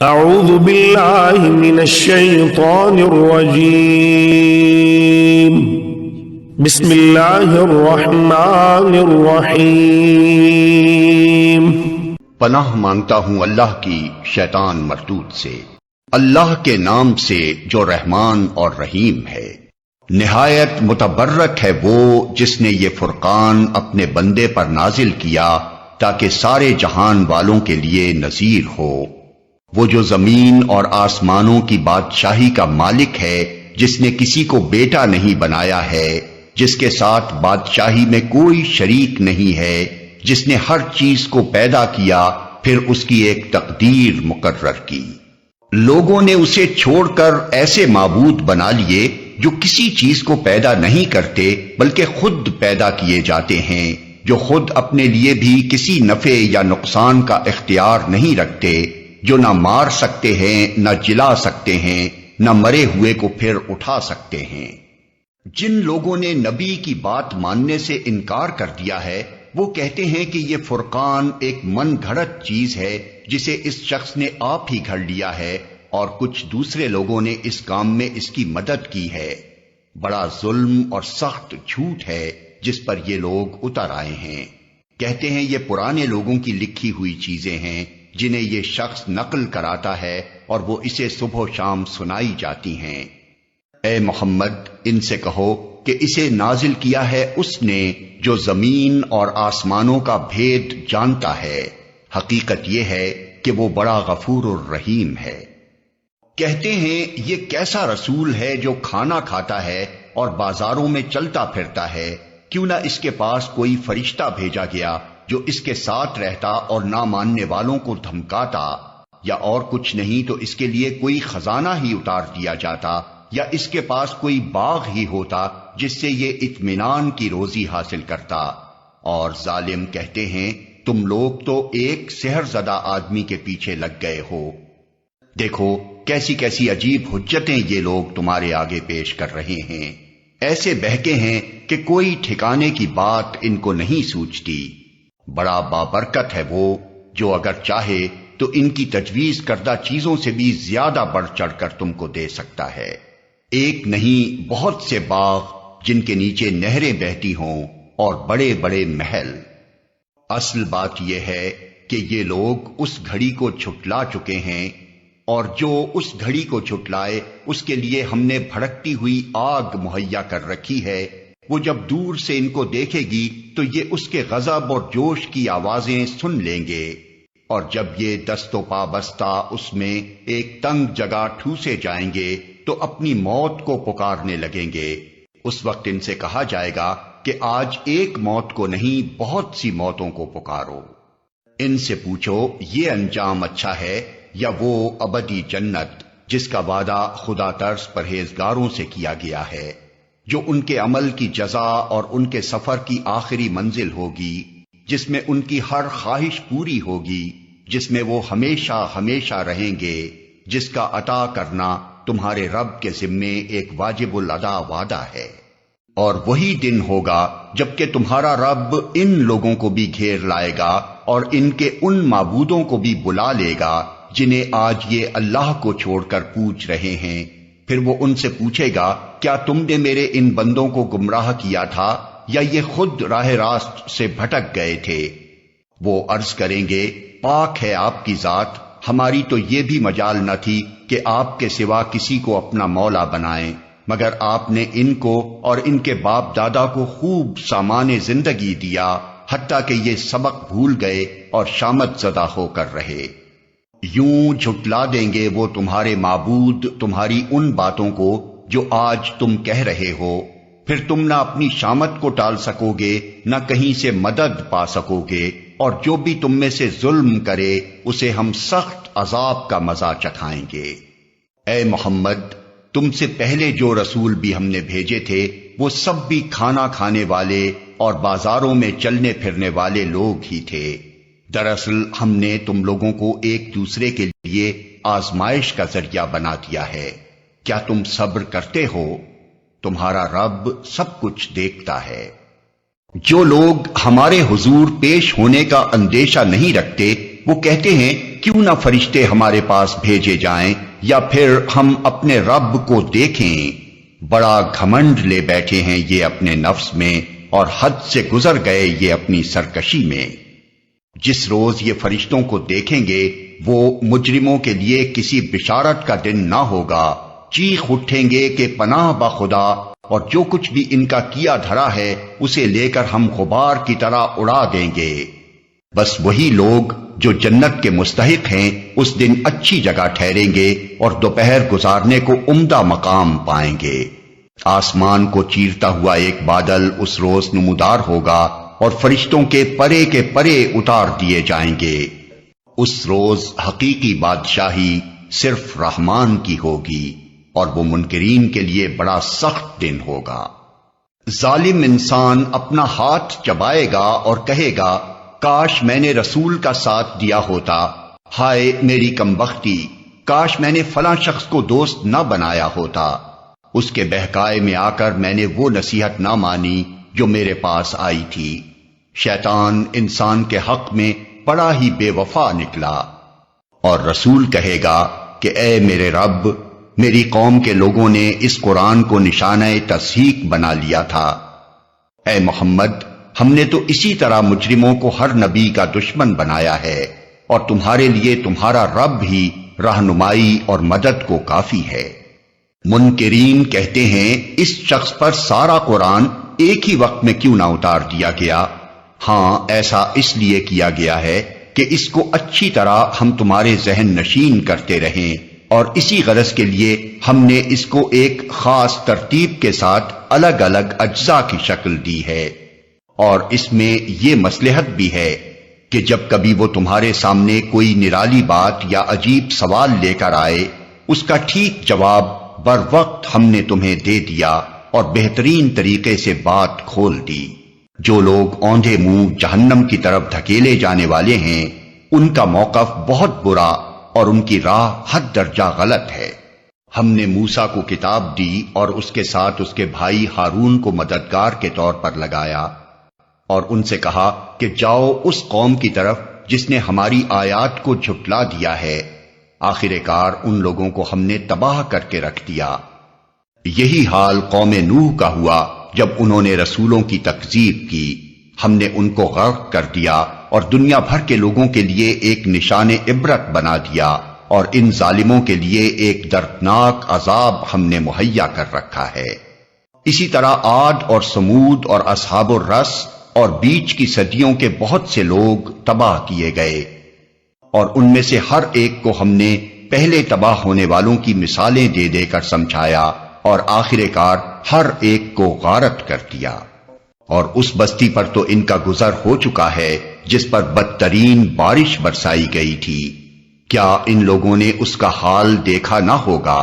اعوذ باللہ من الشیطان الرجیم بسم اللہ الرحمن الرحیم۔ پناہ مانگتا ہوں اللہ کی شیطان مردود سے، اللہ کے نام سے جو رحمان اور رحیم ہے۔ نہایت متبرک ہے وہ جس نے یہ فرقان اپنے بندے پر نازل کیا تاکہ سارے جہان والوں کے لیے نذیر ہو۔ وہ جو زمین اور آسمانوں کی بادشاہی کا مالک ہے، جس نے کسی کو بیٹا نہیں بنایا ہے، جس کے ساتھ بادشاہی میں کوئی شریک نہیں ہے، جس نے ہر چیز کو پیدا کیا پھر اس کی ایک تقدیر مقرر کی۔ لوگوں نے اسے چھوڑ کر ایسے معبود بنا لیے جو کسی چیز کو پیدا نہیں کرتے بلکہ خود پیدا کیے جاتے ہیں، جو خود اپنے لیے بھی کسی نفع یا نقصان کا اختیار نہیں رکھتے، جو نہ مار سکتے ہیں، نہ جلا سکتے ہیں، نہ مرے ہوئے کو پھر اٹھا سکتے ہیں۔ جن لوگوں نے نبی کی بات ماننے سے انکار کر دیا ہے، وہ کہتے ہیں کہ یہ فرقان ایک من گھڑت چیز ہے جسے اس شخص نے آپ ہی گھڑ لیا ہے، اور کچھ دوسرے لوگوں نے اس کام میں اس کی مدد کی ہے۔ بڑا ظلم اور سخت جھوٹ ہے جس پر یہ لوگ اتر آئے ہیں۔ کہتے ہیں یہ پرانے لوگوں کی لکھی ہوئی چیزیں ہیں جنہیں یہ شخص نقل کراتا ہے اور وہ اسے صبح و شام سنائی جاتی ہیں۔ اے محمد، ان سے کہو کہ اسے نازل کیا ہے اس نے جو زمین اور آسمانوں کا بھید جانتا ہے۔ حقیقت یہ ہے کہ وہ بڑا غفور الرحیم ہے۔ کہتے ہیں یہ کیسا رسول ہے جو کھانا کھاتا ہے اور بازاروں میں چلتا پھرتا ہے، کیوں نہ اس کے پاس کوئی فرشتہ بھیجا گیا جو اس کے ساتھ رہتا اور نہ ماننے والوں کو دھمکاتا، یا اور کچھ نہیں تو اس کے لیے کوئی خزانہ ہی اتار دیا جاتا، یا اس کے پاس کوئی باغ ہی ہوتا جس سے یہ اطمینان کی روزی حاصل کرتا۔ اور ظالم کہتے ہیں تم لوگ تو ایک سحر زدہ آدمی کے پیچھے لگ گئے ہو۔ دیکھو کیسی کیسی عجیب حجتیں یہ لوگ تمہارے آگے پیش کر رہے ہیں، ایسے بہکے ہیں کہ کوئی ٹھکانے کی بات ان کو نہیں سوچتی۔ بڑا بابرکت ہے وہ جو اگر چاہے تو ان کی تجویز کردہ چیزوں سے بھی زیادہ بڑھ چڑھ کر تم کو دے سکتا ہے۔ ایک نہیں بہت سے باغ جن کے نیچے نہریں بہتی ہوں اور بڑے بڑے محل۔ اصل بات یہ ہے کہ یہ لوگ اس گھڑی کو جھٹلا چکے ہیں، اور جو اس گھڑی کو جھٹلائے اس کے لیے ہم نے بھڑکتی ہوئی آگ مہیا کر رکھی ہے۔ وہ جب دور سے ان کو دیکھے گی تو یہ اس کے غضب اور جوش کی آوازیں سن لیں گے، اور جب یہ دست و پا بستہ اس میں ایک تنگ جگہ ٹھوسے جائیں گے تو اپنی موت کو پکارنے لگیں گے۔ اس وقت ان سے کہا جائے گا کہ آج ایک موت کو نہیں بہت سی موتوں کو پکارو۔ ان سے پوچھو یہ انجام اچھا ہے یا وہ ابدی جنت جس کا وعدہ خدا ترس پرہیزگاروں سے کیا گیا ہے، جو ان کے عمل کی جزا اور ان کے سفر کی آخری منزل ہوگی، جس میں ان کی ہر خواہش پوری ہوگی، جس میں وہ ہمیشہ ہمیشہ رہیں گے، جس کا عطا کرنا تمہارے رب کے ذمے ایک واجب الادا وعدہ ہے۔ اور وہی دن ہوگا جبکہ تمہارا رب ان لوگوں کو بھی گھیر لائے گا اور ان کے ان معبودوں کو بھی بلا لے گا جنہیں آج یہ اللہ کو چھوڑ کر پوچھ رہے ہیں۔ پھر وہ ان سے پوچھے گا کیا تم نے میرے ان بندوں کو گمراہ کیا تھا یا یہ خود راہ راست سے بھٹک گئے تھے؟ وہ عرض کریں گے پاک ہے آپ کی ذات، ہماری تو یہ بھی مجال نہ تھی کہ آپ کے سوا کسی کو اپنا مولا بنائیں، مگر آپ نے ان کو اور ان کے باپ دادا کو خوب سامان زندگی دیا، حتیٰ کہ یہ سبق بھول گئے اور شامت زدہ ہو کر رہے۔ یوں جھٹلا دیں گے وہ تمہارے معبود تمہاری ان باتوں کو جو آج تم کہہ رہے ہو، پھر تم نہ اپنی شامت کو ٹال سکو گے نہ کہیں سے مدد پا سکو گے، اور جو بھی تم میں سے ظلم کرے اسے ہم سخت عذاب کا مزہ چکھائیں گے۔ اے محمد، تم سے پہلے جو رسول بھی ہم نے بھیجے تھے وہ سب بھی کھانا کھانے والے اور بازاروں میں چلنے پھرنے والے لوگ ہی تھے۔ دراصل ہم نے تم لوگوں کو ایک دوسرے کے لیے آزمائش کا ذریعہ بنا دیا ہے۔ کیا تم صبر کرتے ہو؟ تمہارا رب سب کچھ دیکھتا ہے۔ جو لوگ ہمارے حضور پیش ہونے کا اندیشہ نہیں رکھتے وہ کہتے ہیں کیوں نہ فرشتے ہمارے پاس بھیجے جائیں یا پھر ہم اپنے رب کو دیکھیں۔ بڑا گھمنڈ لے بیٹھے ہیں یہ اپنے نفس میں اور حد سے گزر گئے یہ اپنی سرکشی میں۔ جس روز یہ فرشتوں کو دیکھیں گے وہ مجرموں کے لیے کسی بشارت کا دن نہ ہوگا، چیخ اٹھیں گے کہ پناہ بخدا، اور جو کچھ بھی ان کا کیا دھرا ہے اسے لے کر ہم غبار کی طرح اڑا دیں گے۔ بس وہی لوگ جو جنت کے مستحق ہیں اس دن اچھی جگہ ٹھہریں گے اور دوپہر گزارنے کو عمدہ مقام پائیں گے۔ آسمان کو چیرتا ہوا ایک بادل اس روز نمودار ہوگا اور فرشتوں کے پرے اتار دیے جائیں گے۔ اس روز حقیقی بادشاہی صرف رحمان کی ہوگی اور وہ منکرین کے لیے بڑا سخت دن ہوگا۔ ظالم انسان اپنا ہاتھ چبائے گا اور کہے گا کاش میں نے رسول کا ساتھ دیا ہوتا، ہائے میری کمبختی، کاش میں نے فلاں شخص کو دوست نہ بنایا ہوتا، اس کے بہکائے میں آ کر میں نے وہ نصیحت نہ مانی جو میرے پاس آئی تھی۔ شیطان انسان کے حق میں بڑا ہی بے وفا نکلا۔ اور رسول کہے گا کہ اے میرے رب، میری قوم کے لوگوں نے اس قرآن کو نشانہ تصحیق بنا لیا تھا۔ اے محمد، ہم نے تو اسی طرح مجرموں کو ہر نبی کا دشمن بنایا ہے، اور تمہارے لیے تمہارا رب ہی رہنمائی اور مدد کو کافی ہے۔ منکرین کہتے ہیں اس شخص پر سارا قرآن ایک ہی وقت میں کیوں نہ اتار دیا گیا؟ ہاں، ایسا اس لیے کیا گیا ہے کہ اس کو اچھی طرح ہم تمہارے ذہن نشین کرتے رہیں، اور اسی غرض کے لیے ہم نے اس کو ایک خاص ترتیب کے ساتھ الگ الگ اجزاء کی شکل دی ہے۔ اور اس میں یہ مصلحت بھی ہے کہ جب کبھی وہ تمہارے سامنے کوئی نرالی بات یا عجیب سوال لے کر آئے، اس کا ٹھیک جواب بر وقت ہم نے تمہیں دے دیا اور بہترین طریقے سے بات کھول دی۔ جو لوگ اوندھے منہ جہنم کی طرف دھکیلے جانے والے ہیں ان کا موقف بہت برا اور ان کی راہ حد درجہ غلط ہے۔ ہم نے موسیٰ کو کتاب دی اور اس کے ساتھ اس کے بھائی ہارون کو مددگار کے طور پر لگایا، اور ان سے کہا کہ جاؤ اس قوم کی طرف جس نے ہماری آیات کو جھٹلا دیا ہے۔ آخر کار ان لوگوں کو ہم نے تباہ کر کے رکھ دیا۔ یہی حال قوم نوح کا ہوا جب انہوں نے رسولوں کی تکذیب کی، ہم نے ان کو غرق کر دیا اور دنیا بھر کے لوگوں کے لیے ایک نشان عبرت بنا دیا، اور ان ظالموں کے لیے ایک دردناک عذاب ہم نے مہیا کر رکھا ہے۔ اسی طرح عاد اور سمود اور اصحاب الرس اور بیچ کی صدیوں کے بہت سے لوگ تباہ کیے گئے، اور ان میں سے ہر ایک کو ہم نے پہلے تباہ ہونے والوں کی مثالیں دے دے کر سمجھایا، اور آخر کار ہر ایک کو غارت کر دیا۔ اور اس بستی پر تو ان کا گزر ہو چکا ہے جس پر بدترین بارش برسائی گئی تھی۔ کیا ان لوگوں نے اس کا حال دیکھا نہ ہوگا؟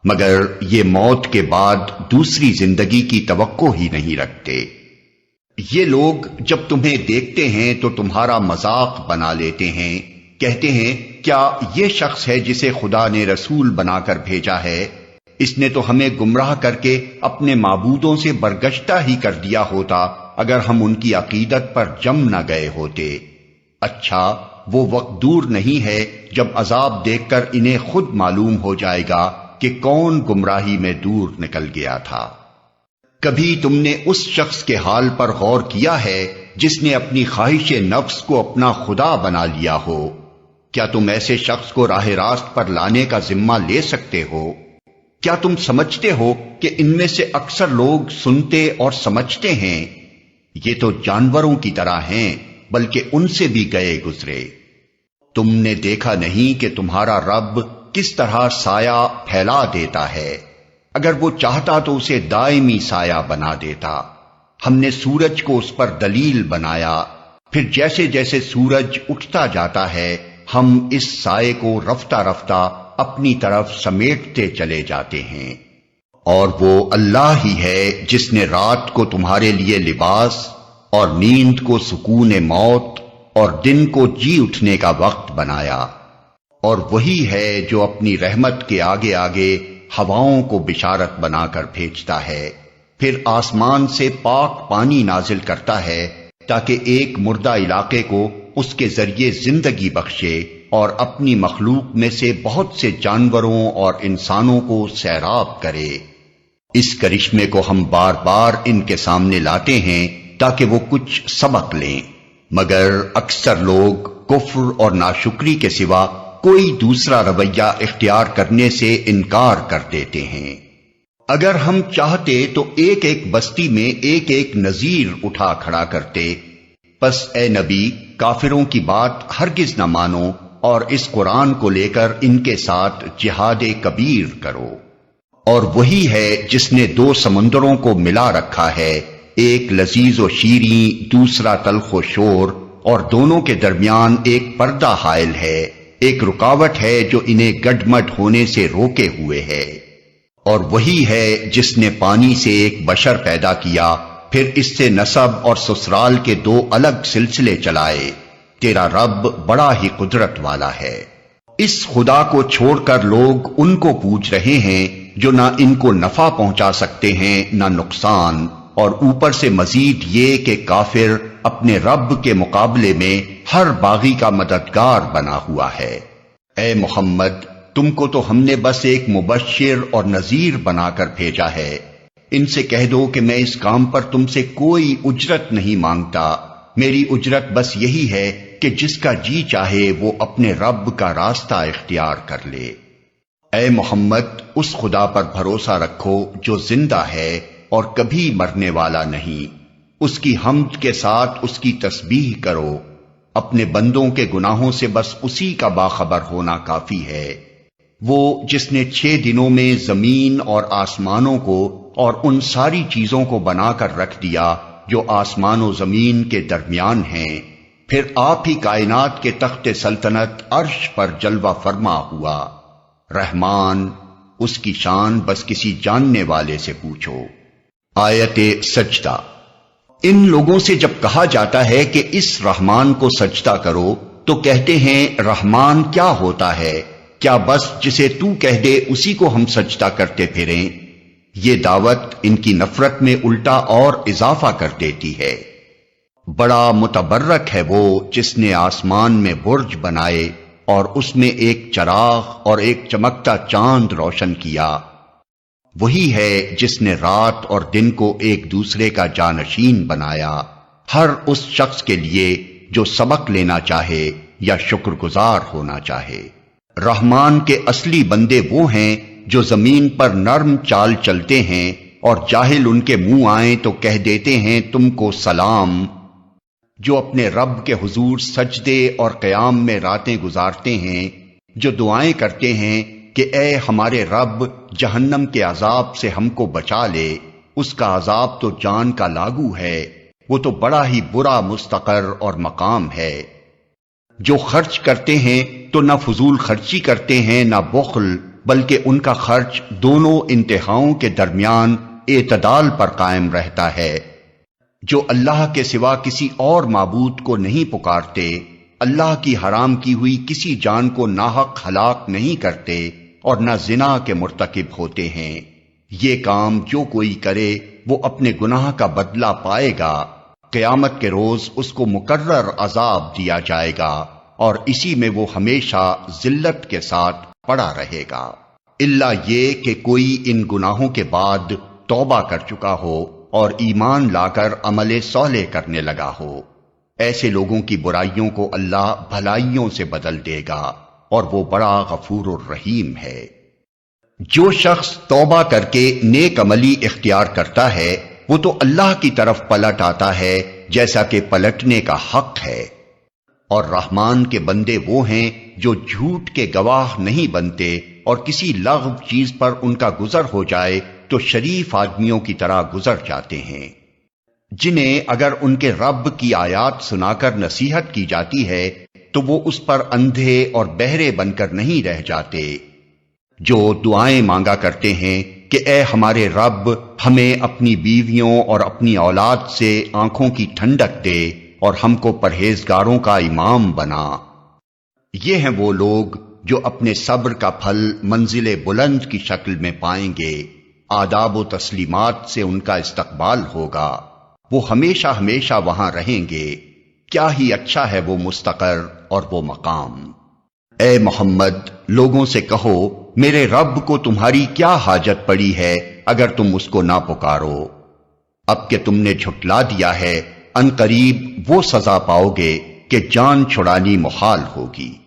مگر یہ موت کے بعد دوسری زندگی کی توقع ہی نہیں رکھتے۔ یہ لوگ جب تمہیں دیکھتے ہیں تو تمہارا مذاق بنا لیتے ہیں، کہتے ہیں کیا یہ شخص ہے جسے خدا نے رسول بنا کر بھیجا ہے؟ اس نے تو ہمیں گمراہ کر کے اپنے معبودوں سے برگشتہ ہی کر دیا ہوتا اگر ہم ان کی عقیدت پر جم نہ گئے ہوتے۔ اچھا، وہ وقت دور نہیں ہے جب عذاب دیکھ کر انہیں خود معلوم ہو جائے گا کہ کون گمراہی میں دور نکل گیا تھا۔ کبھی تم نے اس شخص کے حال پر غور کیا ہے جس نے اپنی خواہش نفس کو اپنا خدا بنا لیا ہو؟ کیا تم ایسے شخص کو راہ راست پر لانے کا ذمہ لے سکتے ہو؟ کیا تم سمجھتے ہو کہ ان میں سے اکثر لوگ سنتے اور سمجھتے ہیں؟ یہ تو جانوروں کی طرح ہیں، بلکہ ان سے بھی گئے گزرے۔ تم نے دیکھا نہیں کہ تمہارا رب کس طرح سایہ پھیلا دیتا ہے؟ اگر وہ چاہتا تو اسے دائمی سایہ بنا دیتا۔ ہم نے سورج کو اس پر دلیل بنایا، پھر جیسے جیسے سورج اٹھتا جاتا ہے ہم اس سائے کو رفتہ رفتہ اپنی طرف سمیٹتے چلے جاتے ہیں۔ اور وہ اللہ ہی ہے جس نے رات کو تمہارے لیے لباس اور نیند کو سکون موت اور دن کو جی اٹھنے کا وقت بنایا، اور وہی ہے جو اپنی رحمت کے آگے آگے ہواؤں کو بشارت بنا کر بھیجتا ہے، پھر آسمان سے پاک پانی نازل کرتا ہے تاکہ ایک مردہ علاقے کو اس کے ذریعے زندگی بخشے اور اپنی مخلوق میں سے بہت سے جانوروں اور انسانوں کو سیراب کرے۔ اس کرشمے کو ہم بار بار ان کے سامنے لاتے ہیں تاکہ وہ کچھ سبق لیں، مگر اکثر لوگ کفر اور ناشکری کے سوا کوئی دوسرا رویہ اختیار کرنے سے انکار کر دیتے ہیں۔ اگر ہم چاہتے تو ایک ایک بستی میں ایک ایک نذیر اٹھا کھڑا کرتے، پس اے نبی کافروں کی بات ہرگز نہ مانو اور اس قرآن کو لے کر ان کے ساتھ جہاد کبیر کرو۔ اور وہی ہے جس نے دو سمندروں کو ملا رکھا ہے، ایک لذیذ و شیریں، دوسرا تلخ و شور، اور دونوں کے درمیان ایک پردہ حائل ہے، ایک رکاوٹ ہے جو انہیں گڈمڈ ہونے سے روکے ہوئے ہے۔ اور وہی ہے جس نے پانی سے ایک بشر پیدا کیا، پھر اس سے نسب اور سسرال کے دو الگ سلسلے چلائے۔ تیرا رب بڑا ہی قدرت والا ہے۔ اس خدا کو چھوڑ کر لوگ ان کو پوج رہے ہیں جو نہ ان کو نفع پہنچا سکتے ہیں نہ نقصان، اور اوپر سے مزید یہ کہ کافر اپنے رب کے مقابلے میں ہر باغی کا مددگار بنا ہوا ہے۔ اے محمد، تم کو تو ہم نے بس ایک مبشر اور نذیر بنا کر بھیجا ہے۔ ان سے کہہ دو کہ میں اس کام پر تم سے کوئی اجرت نہیں مانگتا، میری اجرت بس یہی ہے کہ جس کا جی چاہے وہ اپنے رب کا راستہ اختیار کر لے۔ اے محمد، اس خدا پر بھروسہ رکھو جو زندہ ہے اور کبھی مرنے والا نہیں، اس کی حمد کے ساتھ اس کی تسبیح کرو، اپنے بندوں کے گناہوں سے بس اسی کا باخبر ہونا کافی ہے۔ وہ جس نے 6 دنوں میں زمین اور آسمانوں کو اور ان ساری چیزوں کو بنا کر رکھ دیا جو آسمان و زمین کے درمیان ہیں، پھر آپ ہی کائنات کے تخت سلطنت عرش پر جلوہ فرما ہوا۔ رحمان، اس کی شان بس کسی جاننے والے سے پوچھو۔ آیت سجدہ۔ ان لوگوں سے جب کہا جاتا ہے کہ اس رحمان کو سجدہ کرو تو کہتے ہیں رحمان کیا ہوتا ہے؟ کیا بس جسے تو کہہ دے اسی کو ہم سجدہ کرتے پھریں؟ یہ دعوت ان کی نفرت میں الٹا اور اضافہ کر دیتی ہے۔ بڑا متبرک ہے وہ جس نے آسمان میں برج بنائے اور اس میں ایک چراغ اور ایک چمکتا چاند روشن کیا۔ وہی ہے جس نے رات اور دن کو ایک دوسرے کا جانشین بنایا، ہر اس شخص کے لیے جو سبق لینا چاہے یا شکر گزار ہونا چاہے۔ رحمان کے اصلی بندے وہ ہیں جو زمین پر نرم چال چلتے ہیں اور جاہل ان کے منہ آئیں تو کہہ دیتے ہیں تم کو سلام، جو اپنے رب کے حضور سجدے اور قیام میں راتیں گزارتے ہیں، جو دعائیں کرتے ہیں کہ اے ہمارے رب جہنم کے عذاب سے ہم کو بچا لے، اس کا عذاب تو جان کا لاگو ہے، وہ تو بڑا ہی برا مستقر اور مقام ہے۔ جو خرچ کرتے ہیں تو نہ فضول خرچی کرتے ہیں نہ بخل، بلکہ ان کا خرچ دونوں انتہاؤں کے درمیان اعتدال پر قائم رہتا ہے۔ جو اللہ کے سوا کسی اور معبود کو نہیں پکارتے، اللہ کی حرام کی ہوئی کسی جان کو ناحق ہلاک نہیں کرتے اور نہ زنا کے مرتکب ہوتے ہیں، یہ کام جو کوئی کرے وہ اپنے گناہ کا بدلہ پائے گا، قیامت کے روز اس کو مقرر عذاب دیا جائے گا اور اسی میں وہ ہمیشہ ذلت کے ساتھ پڑا رہے گا، الا یہ کہ کوئی ان گناہوں کے بعد توبہ کر چکا ہو اور ایمان لا کر عمل صالح کرنے لگا ہو۔ ایسے لوگوں کی برائیوں کو اللہ بھلائیوں سے بدل دے گا اور وہ بڑا غفور الرحیم ہے۔ جو شخص توبہ کر کے نیک عملی اختیار کرتا ہے وہ تو اللہ کی طرف پلٹ آتا ہے جیسا کہ پلٹنے کا حق ہے، اور رحمان کے بندے وہ ہیں جو جھوٹ کے گواہ نہیں بنتے اور کسی لغو چیز پر ان کا گزر ہو جائے تو شریف آدمیوں کی طرح گزر جاتے ہیں، جنہیں اگر ان کے رب کی آیات سنا کر نصیحت کی جاتی ہے تو وہ اس پر اندھے اور بہرے بن کر نہیں رہ جاتے، جو دعائیں مانگا کرتے ہیں کہ اے ہمارے رب ہمیں اپنی بیویوں اور اپنی اولاد سے آنکھوں کی ٹھنڈک دے اور ہم کو پرہیزگاروں کا امام بنا۔ یہ ہیں وہ لوگ جو اپنے صبر کا پھل منزل بلند کی شکل میں پائیں گے، آداب و تسلیمات سے ان کا استقبال ہوگا، وہ ہمیشہ ہمیشہ وہاں رہیں گے، کیا ہی اچھا ہے وہ مستقر اور وہ مقام۔ اے محمد، لوگوں سے کہو میرے رب کو تمہاری کیا حاجت پڑی ہے اگر تم اس کو نہ پکارو؟ اب کہ تم نے جھٹلا دیا ہے، ان قریب وہ سزا پاؤ گے کہ جان چھڑانی محال ہوگی۔